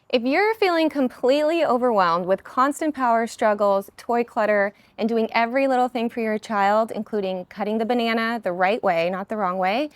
If you're feeling completely overwhelmed with constant power struggles, toy clutter, and doing every little thing for your child, including cutting the banana the right way, not the wrong way,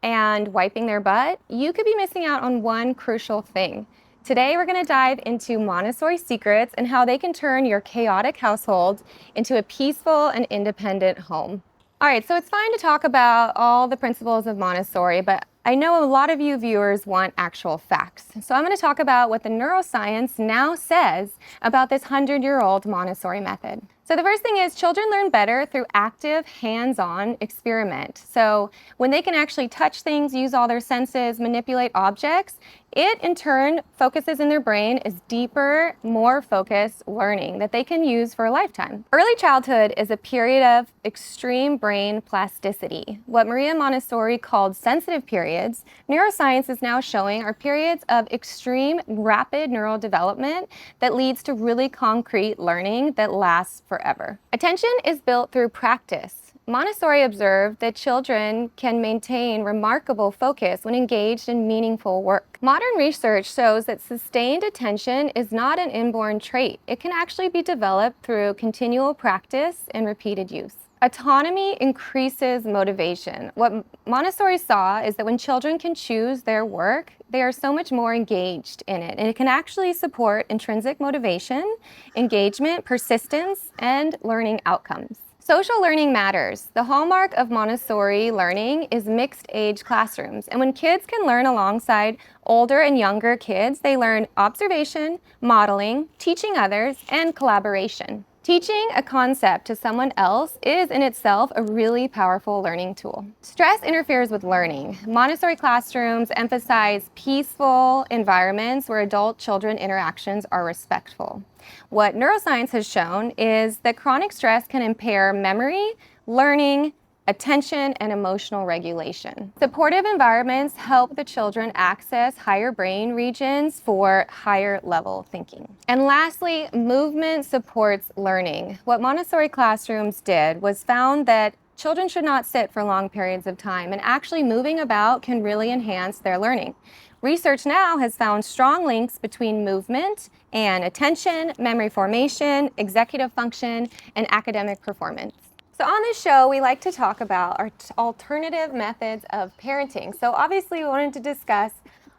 and wiping their butt, you could be missing out on one crucial thing. Today, we're going to dive into Montessori secrets and how they can turn your chaotic household into a peaceful and independent home. All right, so it's fine to talk about all the principles of Montessori, but I know a lot of you viewers want actual facts. So I'm going to talk about what the neuroscience now says about this 100-year-old Montessori method. So the first thing is children learn better through active, hands-on experiment. So when they can actually touch things, use all their senses, manipulate objects, it in turn focuses in their brain as deeper, more focused learning that they can use for a lifetime. Early childhood is a period of extreme brain plasticity. What Maria Montessori called sensitive periods, neuroscience is now showing are periods of extreme rapid neural development that leads to really concrete learning that lasts forever. Attention is built through practice. Montessori observed that children can maintain remarkable focus when engaged in meaningful work. Modern research shows that sustained attention is not an inborn trait. It can actually be developed through continual practice and repeated use. Autonomy increases motivation. What Montessori saw is that when children can choose their work, they are so much more engaged in it. And it can actually support intrinsic motivation, engagement, persistence, and learning outcomes. Social learning matters. The hallmark of Montessori learning is mixed age classrooms. And when kids can learn alongside older and younger kids, they learn observation, modeling, teaching others, and collaboration. Teaching a concept to someone else is in itself a really powerful learning tool. Stress interferes with learning. Montessori classrooms emphasize peaceful environments where adult-children interactions are respectful. What neuroscience has shown is that chronic stress can impair memory, learning, attention, and emotional regulation. Supportive environments help the children access higher brain regions for higher level thinking. And lastly, movement supports learning. What Montessori classrooms did was found that children should not sit for long periods of time, and actually moving about can really enhance their learning. Research now has found strong links between movement and attention, memory formation, executive function, and academic performance. So on this show, we like to talk about our alternative methods of parenting. So obviously we wanted to discuss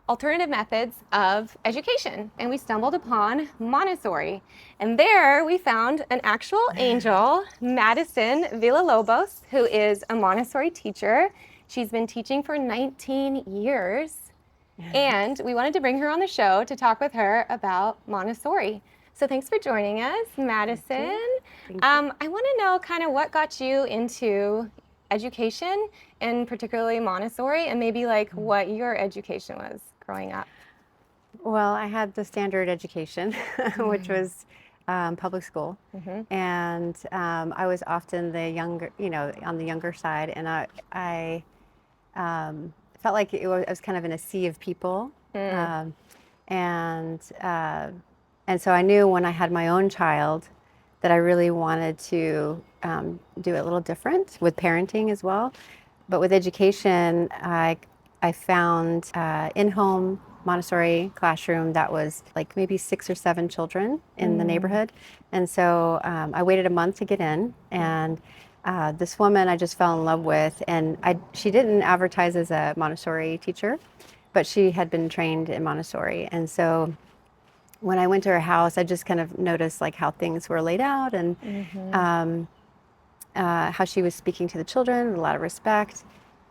alternative methods of education, and we stumbled upon Montessori. And there we found an actual angel, Madison Villalobos, who is a Montessori teacher. She's been teaching for 19 years. And we wanted to bring her on the show to talk with her about Montessori. So thanks for joining us, Madison. Thank you. I want to know kind of what got you into education, and particularly Montessori, and maybe like what your education was growing up. Well, I had the standard education, which was public school, and I was often the younger, on the younger side, and I felt like I was kind of in a sea of people, and so I knew when I had my own child that I really wanted to do it a little different with parenting as well. But with education, I found in-home Montessori classroom that was like maybe 6 or 7 children in the neighborhood. And so I waited a month to get in, and this woman I just fell in love with, and she didn't advertise as a Montessori teacher, but she had been trained in Montessori. And so when I went to her house, I just kind of noticed like how things were laid out, and how she was speaking to the children with a lot of respect.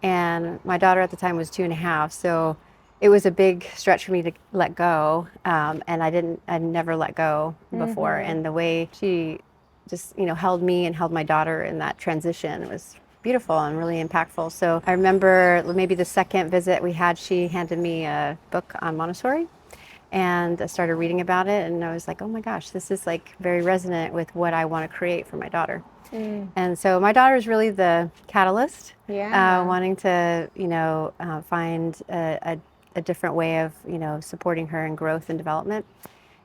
And my daughter at the time was 2.5, so it was a big stretch for me to let go. And I'd never let go before. And the way she just, held me and held my daughter in that transition was beautiful and really impactful. So I remember maybe the second visit we had, she handed me a book on Montessori, and I started reading about it, and I was like, oh my gosh, this is like very resonant with what I want to create for my daughter. And so my daughter is really the catalyst, wanting to, find a different way of, supporting her in growth and development.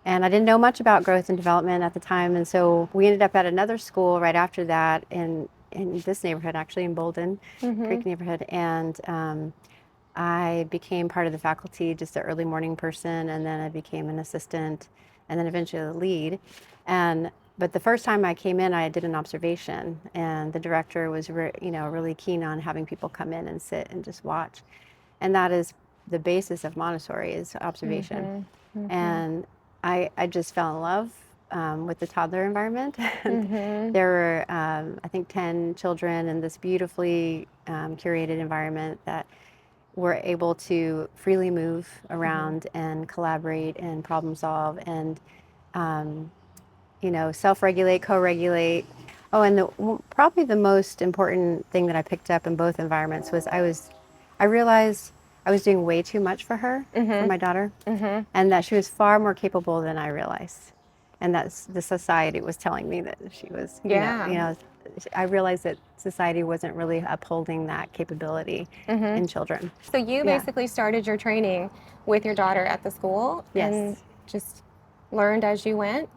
And I didn't know much about growth and development at the time, and so we ended up at another school right after that in this neighborhood, actually in Bolden Creek neighborhood, and I became part of the faculty, just an early morning person, and then I became an assistant, and then eventually the lead. But the first time I came in, I did an observation, and the director was really keen on having people come in and sit and just watch. And that is the basis of Montessori, is observation. And I just fell in love with the toddler environment. And there were, I think, 10 children in this beautifully curated environment that were able to freely move around and collaborate and problem solve and self-regulate, co-regulate. Oh, and probably the most important thing that I picked up in both environments was I realized I was doing way too much for her, for my daughter, and that she was far more capable than I realized. And that's the society was telling me that she was, I realized that society wasn't really upholding that capability in children. So you basically started your training with your daughter at the school and just learned as you went?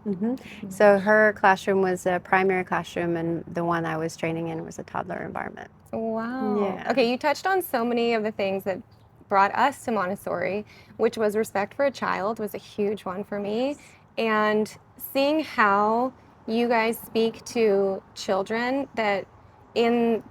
So her classroom was a primary classroom, and the one I was training in was a toddler environment. Wow. Yeah. Okay, you touched on so many of the things that brought us to Montessori, which was respect for a child was a huge one for me. And seeing how you guys speak to children that in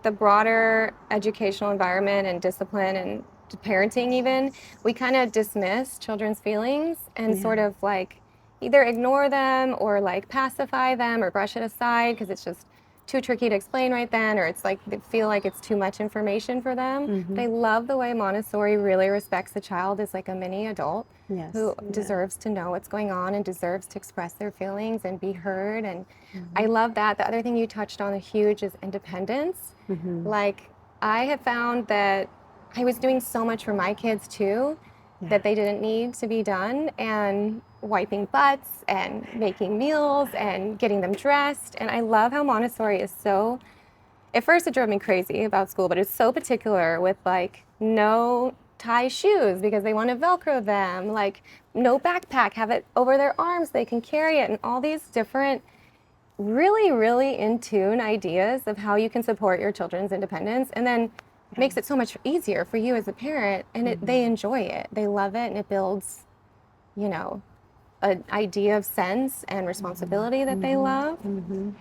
the broader educational environment and discipline and parenting even, we kind of dismiss children's feelings and sort of like either ignore them or like pacify them or brush it aside because it's just too tricky to explain right then, or it's like they feel like it's too much information for them. But I love the way Montessori really respects the child as like a mini adult who deserves to know what's going on and deserves to express their feelings and be heard. And I love that. The other thing you touched on huge is independence. Like I have found that I was doing so much for my kids too that they didn't need to be done, and wiping butts and making meals and getting them dressed. And I love how Montessori is so, at first it drove me crazy about school, but it's so particular with like no tie shoes because they want to Velcro them, like no backpack, have it over their arms, they can carry it, and all these different really, really in tune ideas of how you can support your children's independence, and then makes it so much easier for you as a parent, and they enjoy it, they love it, and it builds, an idea of sense and responsibility that they love. And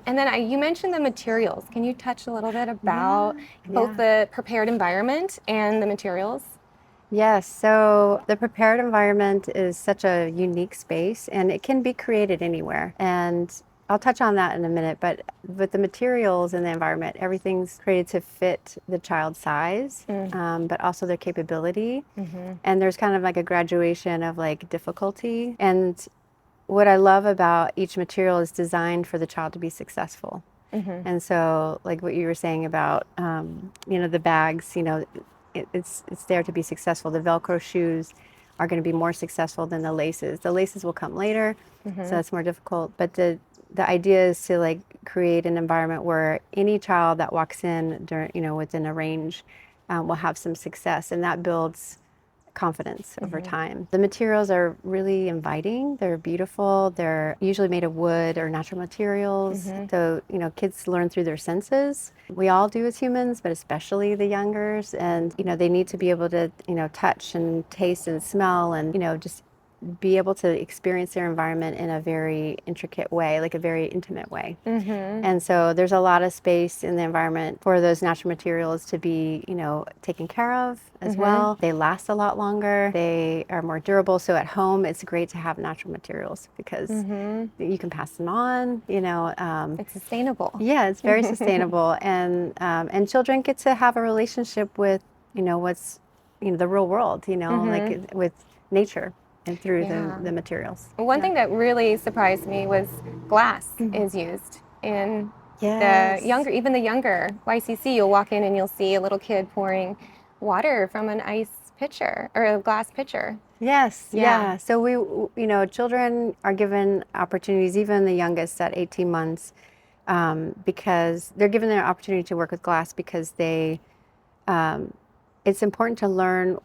then you mentioned the materials. Can you touch a little bit about both the prepared environment and the materials? Yes, so the prepared environment is such a unique space, and it can be created anywhere. And I'll touch on that in a minute, but with the materials in the environment, everything's created to fit the child's size, but also their capability. And there's kind of like a graduation of like difficulty. And what I love about each material is designed for the child to be successful. And so like what you were saying about, the bags, it's there to be successful. The Velcro shoes are going to be more successful than the laces. The laces will come later, so that's more difficult. But the idea is to like create an environment where any child that walks in within a range will have some success, and that builds confidence over time. The materials are really inviting. They're beautiful. They're usually made of wood or natural materials. So, kids learn through their senses. We all do as humans, but especially the youngers. And, they need to be able to, touch and taste and smell and, just be able to experience their environment in a very intricate way, like a very intimate way. And so there's a lot of space in the environment for those natural materials to be, taken care of as well. They last a lot longer. They are more durable. So at home, it's great to have natural materials because you can pass them on, It's sustainable. Yeah, it's very sustainable. And children get to have a relationship with, what's, the real world, like with nature and through the materials. One thing that really surprised me was glass is used in even the younger YCC. You'll walk in and you'll see a little kid pouring water from an ice pitcher or a glass pitcher. Yes, yeah. So children are given opportunities, even the youngest at 18 months, because they're given the opportunity to work with glass because it's important to learn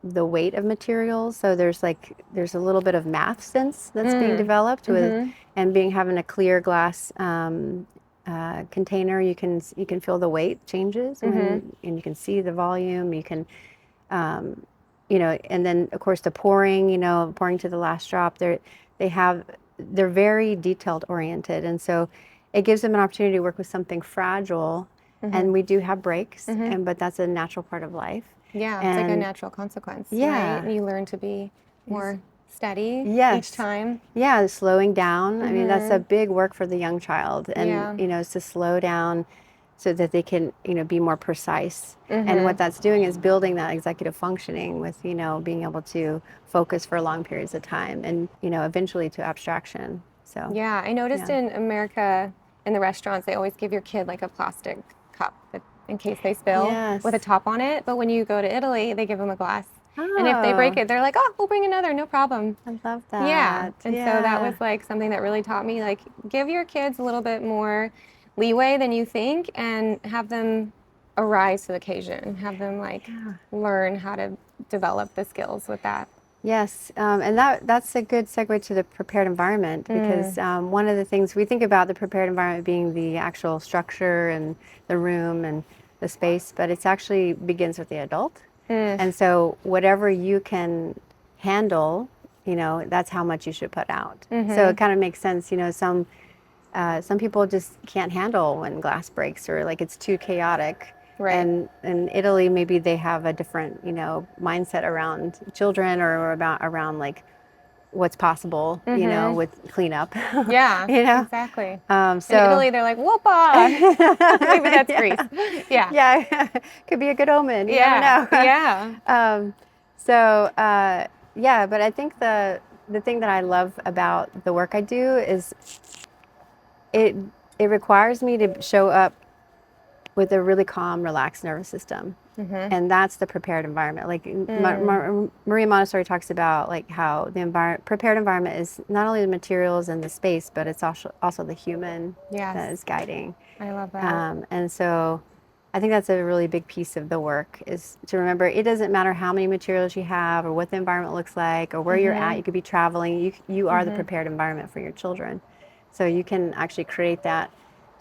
the weight of materials. So there's a little bit of math sense that's being developed with, and having a clear glass container, you can feel the weight changes and you can see the volume. You can, and then of course the pouring, pouring to the last drop. They're very detailed oriented, and so it gives them an opportunity to work with something fragile. And we do have breaks, but that's a natural part of life. Yeah, it's like a natural consequence, right? And you learn to be more steady each time. Yeah, slowing down. I mean, that's a big work for the young child, and is to slow down so that they can, be more precise. And what that's doing is building that executive functioning with, being able to focus for long periods of time, and eventually to abstraction. So yeah, I noticed in America, in the restaurants, they always give your kid like a plastic cup in case they spill with a top on it. But when you go to Italy, they give them a glass. And if they break it, they're like, oh, we'll bring another, no problem. I love that. Yeah. And so that was like something that really taught me, like, give your kids a little bit more leeway than you think, and have them arise to the occasion. Have them like learn how to develop the skills with that. Yes, and that's a good segue to the prepared environment, because one of the things we think about the prepared environment being the actual structure and the room and the space, but it actually begins with the adult. And so whatever you can handle, that's how much you should put out. So it kind of makes sense, some people just can't handle when glass breaks, or like it's too chaotic. Right. And in Italy, maybe they have a different, mindset around children, or around like what's possible, with cleanup. Yeah, exactly. So in Italy, they're like, whoopah. Maybe that's Greece. Yeah. Yeah, could be a good omen. You never know. Yeah. But I think the thing that I love about the work I do is it requires me to show up with a really calm, relaxed nervous system. And that's the prepared environment. Like Maria Montessori talks about, like how the prepared environment is not only the materials and the space, but it's also the human that is guiding. I love that. And so I think that's a really big piece of the work, is to remember it doesn't matter how many materials you have, or what the environment looks like, or where you're at. You could be traveling. You are the prepared environment for your children. So you can actually create that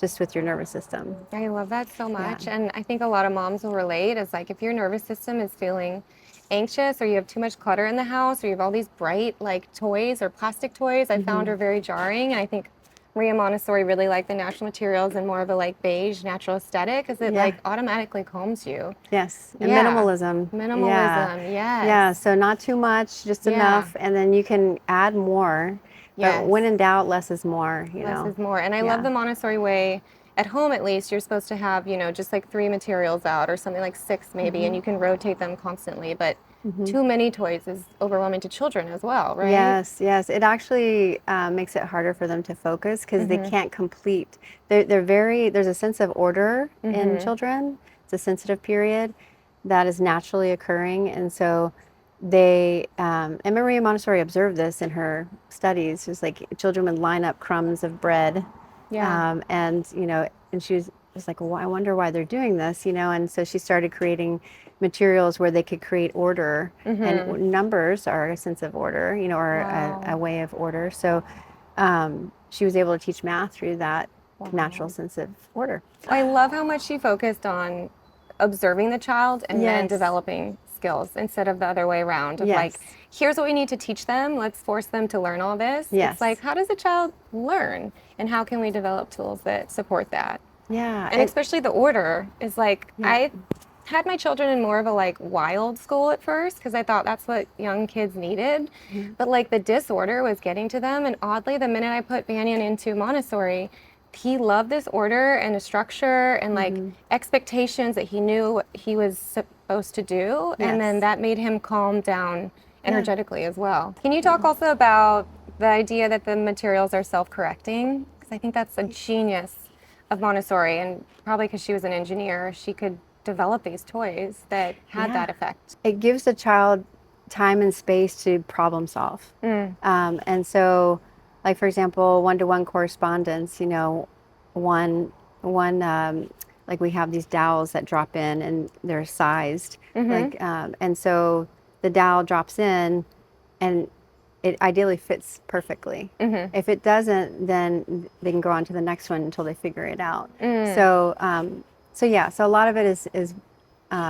just with your nervous system. I love that so much. And I think a lot of moms will relate, is like, if your nervous system is feeling anxious, or you have too much clutter in the house, or you have all these bright like toys or plastic toys, I found her very jarring. And I think Maria Montessori really liked the natural materials and more of a like beige natural aesthetic, because it like automatically calms you. Yes, and minimalism. Minimalism, yes. Yeah, so not too much, just enough, and then you can add more. But when in doubt, less is more, Less is more. And I love the Montessori way. At home, at least, you're supposed to have, just like 3 materials out, or something like 6 maybe, and you can rotate them constantly. But too many toys is overwhelming to children as well, right? Yes. It actually makes it harder for them to focus, because they can't complete. There's a sense of order in children. It's a sensitive period that is naturally occurring. And so and Maria Montessori observed this in her studies. It was like children would line up crumbs of bread. And she was like, well, I wonder why they're doing this, and so she started creating materials where they could create order, and numbers are a sense of order, or a way of order. So she was able to teach math through that natural sense of order. I love how much she focused on observing the child and then developing skills, instead of the other way around, of like, here's what we need to teach them, let's force them to learn all this. It's like, how does a child learn, and how can we develop tools that support that? And especially the order is like, I had my children in more of a like wild school at first, because I thought that's what young kids needed. But like the disorder was getting to them, and oddly, the minute I put Banyan into Montessori, he loved this order and a structure and like expectations that he knew what he was supposed to do. And then that made him calm down energetically as well. Can you talk also about the idea that the materials are self-correcting? Because I think that's a genius of Montessori, and probably because she was an engineer, she could develop these toys that had that effect. It gives the child time and space to problem solve. And so, like, for example, one-to-one correspondence, like we have these dowels that drop in and they're sized, and so the dowel drops in, and it ideally fits perfectly. If it doesn't, then they can go on to the next one until they figure it out. So, so a lot of it is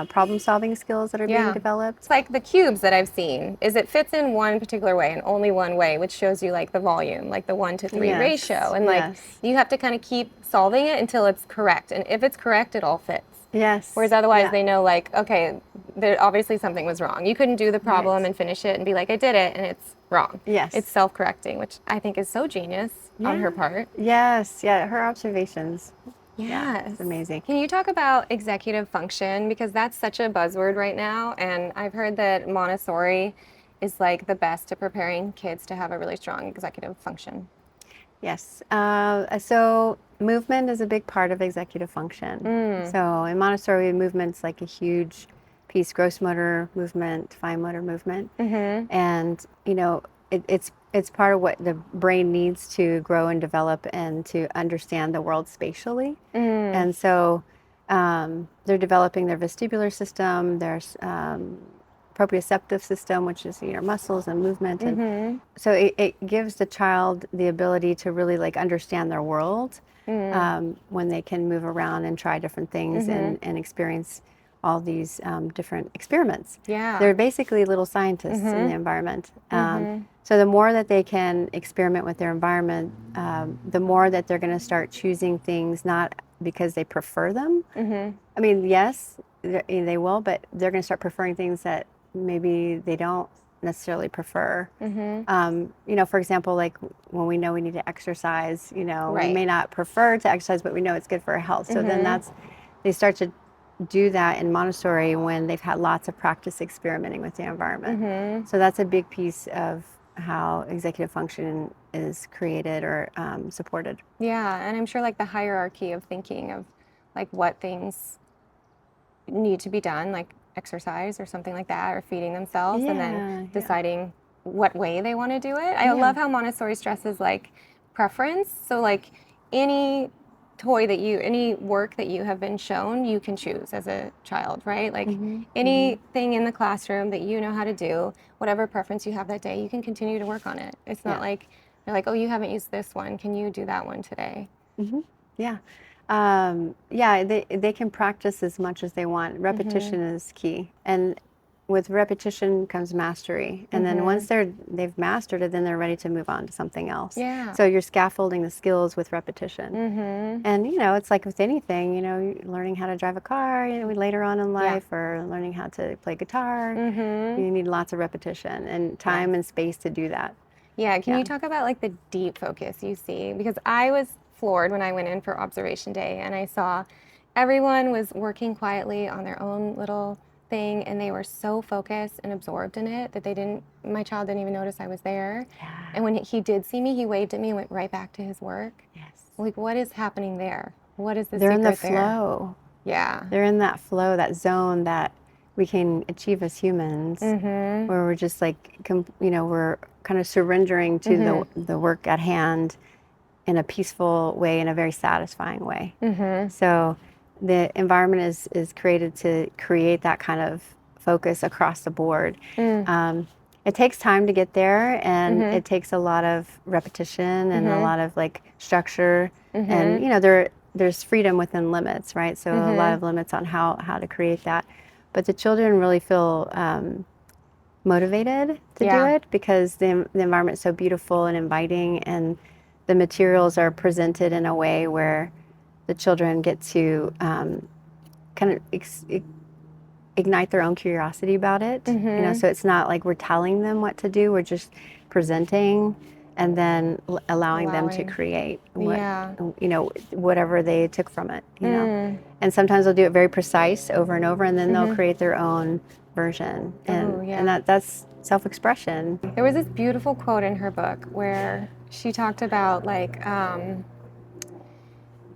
problem solving skills that are being Yeah. developed. It's like the cubes that I've seen is it fits in one particular way and only one way, which shows you like the volume, like the 1-to-3 Yes, ratio. And like yes, you have to kind of keep solving it until it's correct. And if it's correct, it all fits. Whereas yes, otherwise yeah, they know like, okay, there obviously something was wrong. You couldn't do the problem right, and finish it and be like, I did it, and it's wrong. It's yes, self-correcting, which I think is so genius on her yeah, part. yes, yeah. Her observations, yeah, Yes. it's amazing. Can you talk about executive function? Because that's such a buzzword right now. And I've heard that Montessori is like the best at preparing kids to have a really strong executive function. Yes. So movement is a big part of executive function. So in Montessori, movement's like a huge piece: gross motor movement, fine motor movement, and it's part of what the brain needs to grow and develop and to understand the world spatially. And so they're developing their vestibular system, their proprioceptive system, which is your muscles and movement, and so it gives the child the ability to really like understand their world when they can move around and try different things and experience all these different experiments. Yeah. They're basically little scientists in the environment. So the more that they can experiment with their environment, the more that they're going to start choosing things not because they prefer them. I mean, yes, they will, but they're going to start preferring things that maybe they don't necessarily prefer. For example, like when we know we need to exercise, we Right. may not prefer to exercise, but we know it's good for our health. So then they start to do that in Montessori when they've had lots of practice experimenting with the environment. So that's a big piece of how executive function is created or supported. Yeah. And I'm sure like the hierarchy of thinking of like what things need to be done, like exercise or something like that, or feeding themselves, and then Yeah, deciding what way they want to do it. I yeah. love how Montessori stresses like preference. So like any any work that you have been shown, you can choose as a child, right? Like anything in the classroom that you know how to do, whatever preference you have that day, you can continue to work on it. It's not Yeah. like they're like, oh, you haven't used this one. Can you do that one today? Yeah. Yeah, they can practice as much as they want. Repetition is key. And with repetition comes mastery. And then once they've mastered it, then they're ready to move on to something else. Yeah. So you're scaffolding the skills with repetition. And it's like with anything, learning how to drive a car, later on in life, or learning how to play guitar. You need lots of repetition and time and space to do that. Yeah, can Yeah. you talk about like the deep focus you see? Because I was floored when I went in for observation day and I saw everyone was working quietly on their own little thing and they were so focused and absorbed in it that my child didn't even notice I was there. Yeah. And when he did see me, he waved at me and went right back to his work. Yes. Like, what is happening there? What is the They're in the secret there? flow. Yeah. They're in that flow, that zone that we can achieve as humans, where we're just like, we're kind of surrendering to the work at hand in a peaceful way, in a very satisfying way. So the environment is created to create that kind of focus across the board. It takes time to get there, and it takes a lot of repetition and a lot of like structure, and there's freedom within limits, right? So a lot of limits on how to create that, but the children really feel motivated to do it because the environment is so beautiful and inviting, and the materials are presented in a way where the children get to kind of ignite their own curiosity about it. So it's not like we're telling them what to do, we're just presenting and then allowing them to create whatever they took from it. And sometimes they'll do it very precise over and over, and then they'll create their own version, and that's self-expression. There was this beautiful quote in her book where she talked about like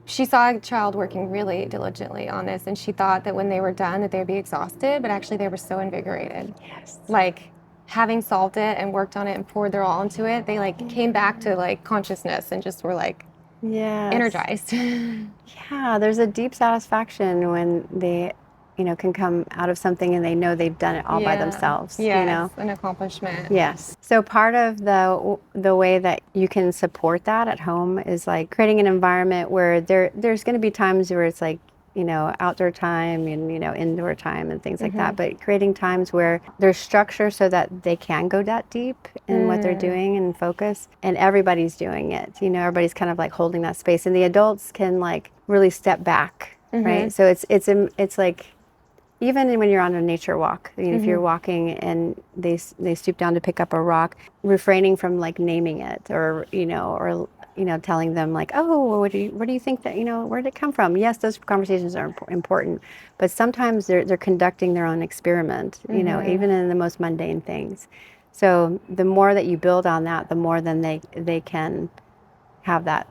she saw a child working really diligently on this, and she thought that when they were done that they'd be exhausted, but actually they were so invigorated. Yes. Like having solved it and worked on it and poured their all into it, they like came back to like consciousness and just were like energized. Yeah, there's a deep satisfaction when they can come out of something and they know they've done it all by Yeah. themselves, Yes, an accomplishment. Yes. So part of the way that you can support that at home is like creating an environment where there's going to be times where it's like, outdoor time and, indoor time and things like that, but creating times where there's structure so that they can go that deep in what they're doing and focus, and everybody's doing it. Everybody's kind of like holding that space, and the adults can like really step back, right? So it's like, even when you're on a nature walk, if you're walking and they stoop down to pick up a rock, refraining from like naming it, or telling them like, oh, where do you think that, where did it come from? Yes, those conversations are important, but sometimes they're conducting their own experiment, even in the most mundane things. So the more that you build on that, the more then they can have that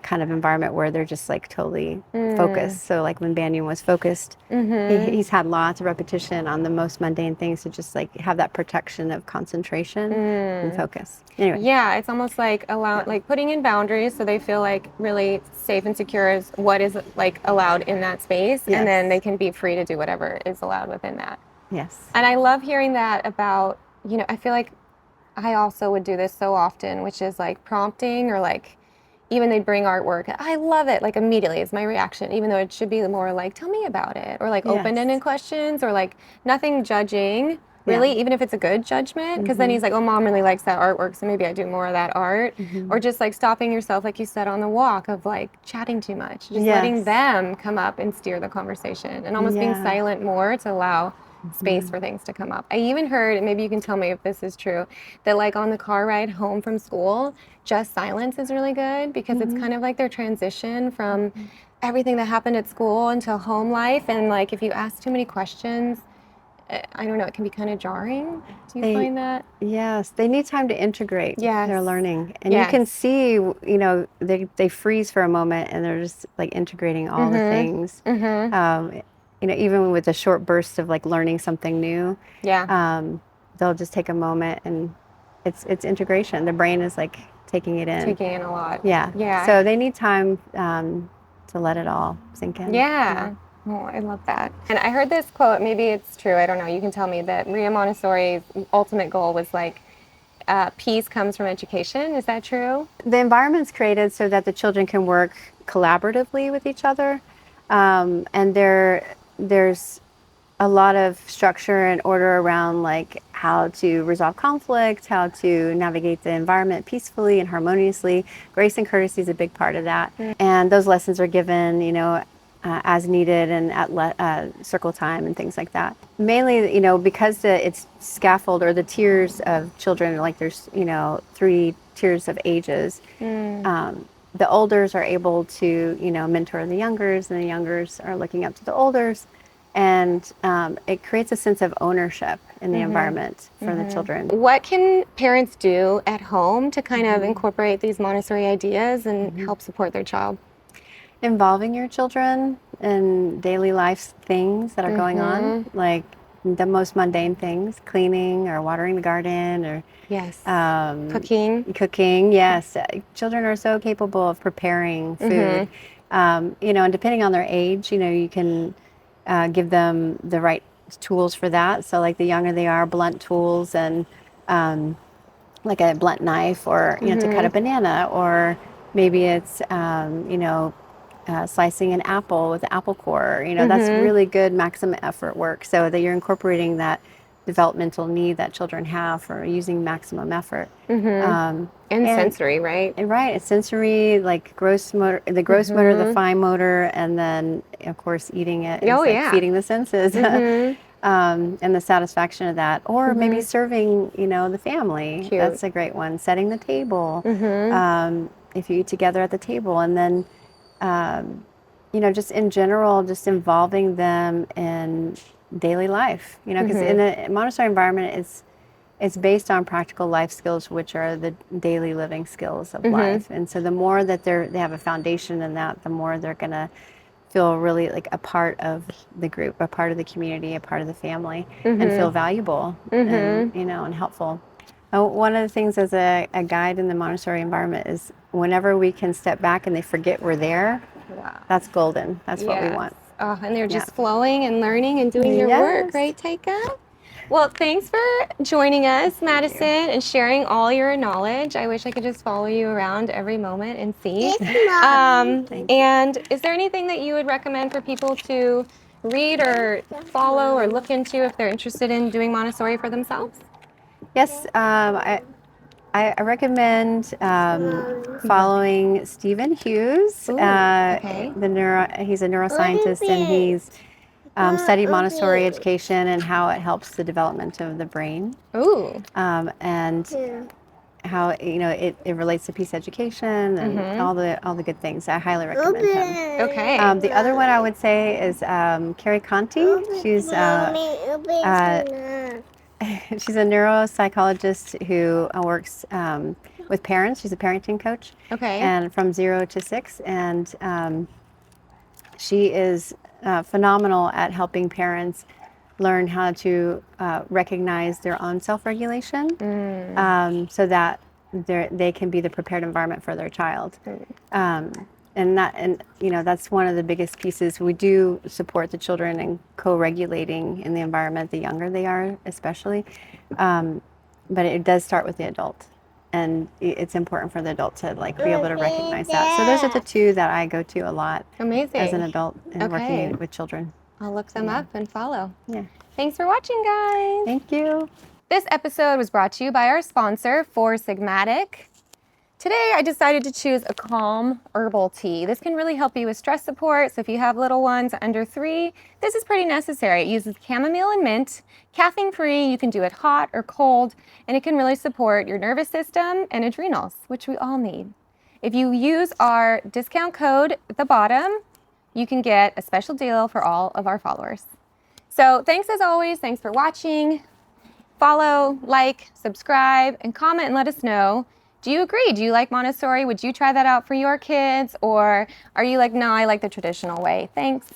kind of environment where they're just like totally focused. So like when Banyan was focused, he's had lots of repetition on the most mundane things to just like have that protection of concentration and focus. Anyway. Yeah, it's almost like like putting in boundaries so they feel like really safe and secure is what is like allowed in that space, and then they can be free to do whatever is allowed within that. Yes. And I love hearing that about, I feel like I also would do this so often, which is like prompting, or like even they'd bring artwork. I love it. Like immediately is my reaction, even though it should be more like, tell me about it, or like open-ended questions, or like nothing judging, really, even if it's a good judgment. Because then he's like, oh, mom really likes that artwork, so maybe I do more of that art. Or just like stopping yourself, like you said, on the walk of like chatting too much, just letting them come up and steer the conversation, and almost being silent more to allow space for things to come up. I even heard, and maybe you can tell me if this is true, that like on the car ride home from school, just silence is really good, because it's kind of like their transition from everything that happened at school into home life. And like if you ask too many questions, I don't know, it can be kind of jarring. Do you find that? Yes, they need time to integrate their learning. And you Yes. can see, they freeze for a moment and they're just like integrating all the things. Even with a short burst of like learning something new, they'll just take a moment, and it's integration. The brain is like taking it in. Taking in a lot. Yeah. Yeah. So they need time to let it all sink in. Yeah. Oh, I love that. And I heard this quote, maybe it's true, I don't know, you can tell me, that Maria Montessori's ultimate goal was like, peace comes from education. Is that true? The environment's created so that the children can work collaboratively with each other. And there's a lot of structure and order around like how to resolve conflict, how to navigate the environment peacefully and harmoniously. Grace and courtesy is a big part of that. And those lessons are given, as needed, and at circle time and things like that. Mainly, because it's scaffold, or the tiers of children, like there's, 3 tiers of ages. The olders are able to, mentor the youngers, and the youngers are looking up to the olders. And it creates a sense of ownership in the environment for the children. What can parents do at home to kind of incorporate these Montessori ideas and help support their child? Involving your children in daily life things that are going on, like the most mundane things, cleaning or watering the garden, or cooking. Yes, children are so capable of preparing food. And depending on their age, you can give them the right tools for that. So like the younger they are, blunt tools, and like a blunt knife, or to cut a banana, or maybe it's slicing an apple with an apple core. That's really good maximum effort work, so that you're incorporating that developmental need that children have for using maximum effort. And sensory, right? And right, it's sensory, like gross motor, the gross motor, the fine motor, and then of course eating it is feeding the senses. And the satisfaction of that, or maybe serving, the family. Cute. That's a great one. Setting the table, if you eat together at the table, and then, just in general, just involving them in daily life. Because in a Montessori environment, it's based on practical life skills, which are the daily living skills of life. And so the more that they have a foundation in that, the more they're going to feel really like a part of the group, a part of the community, a part of the family, and feel valuable and, and helpful. One of the things as a guide in the Montessori environment is whenever we can step back and they forget we're there, that's golden. That's what we want. Oh, and they're Yeah. just flowing and learning and doing your work, Yes. right, Taika? Well, thanks for joining us, Madison, and sharing all your knowledge. I wish I could just follow you around every moment and see. Thank you. And is there anything that you would recommend for people to read or follow or look into if they're interested in doing Montessori for themselves? Yes, I recommend following Stephen Hughes. Ooh, okay. He's a neuroscientist, and he's studied Montessori education and how it helps the development of the brain, Ooh. and how it relates to peace education and all the good things. I highly recommend him. Okay. The other one I would say is Carrie Conti. She's she's a neuropsychologist who works with parents. She's a parenting coach. Okay. And from 0 to 6, and she is phenomenal at helping parents learn how to recognize their own self-regulation, so that they can be the prepared environment for their child. And that's one of the biggest pieces. We do support the children in co-regulating in the environment, the younger they are, especially. But it does start with the adult, and it's important for the adult to be able to recognize that. So those are the two that I go to a lot. Amazing. As an adult and Okay. working with children. I'll look them up and follow. Yeah. Thanks for watching, guys. Thank you. This episode was brought to you by our sponsor, Four Sigmatic. Today, I decided to choose a calm herbal tea. This can really help you with stress support. So if you have little ones under 3, this is pretty necessary. It uses chamomile and mint, caffeine-free. You can do it hot or cold, and it can really support your nervous system and adrenals, which we all need. If you use our discount code at the bottom, you can get a special deal for all of our followers. So thanks as always. Thanks for watching. Follow, like, subscribe, and comment and let us know. Do you agree? Do you like Montessori? Would you try that out for your kids? Or are you like, no, I like the traditional way? Thanks.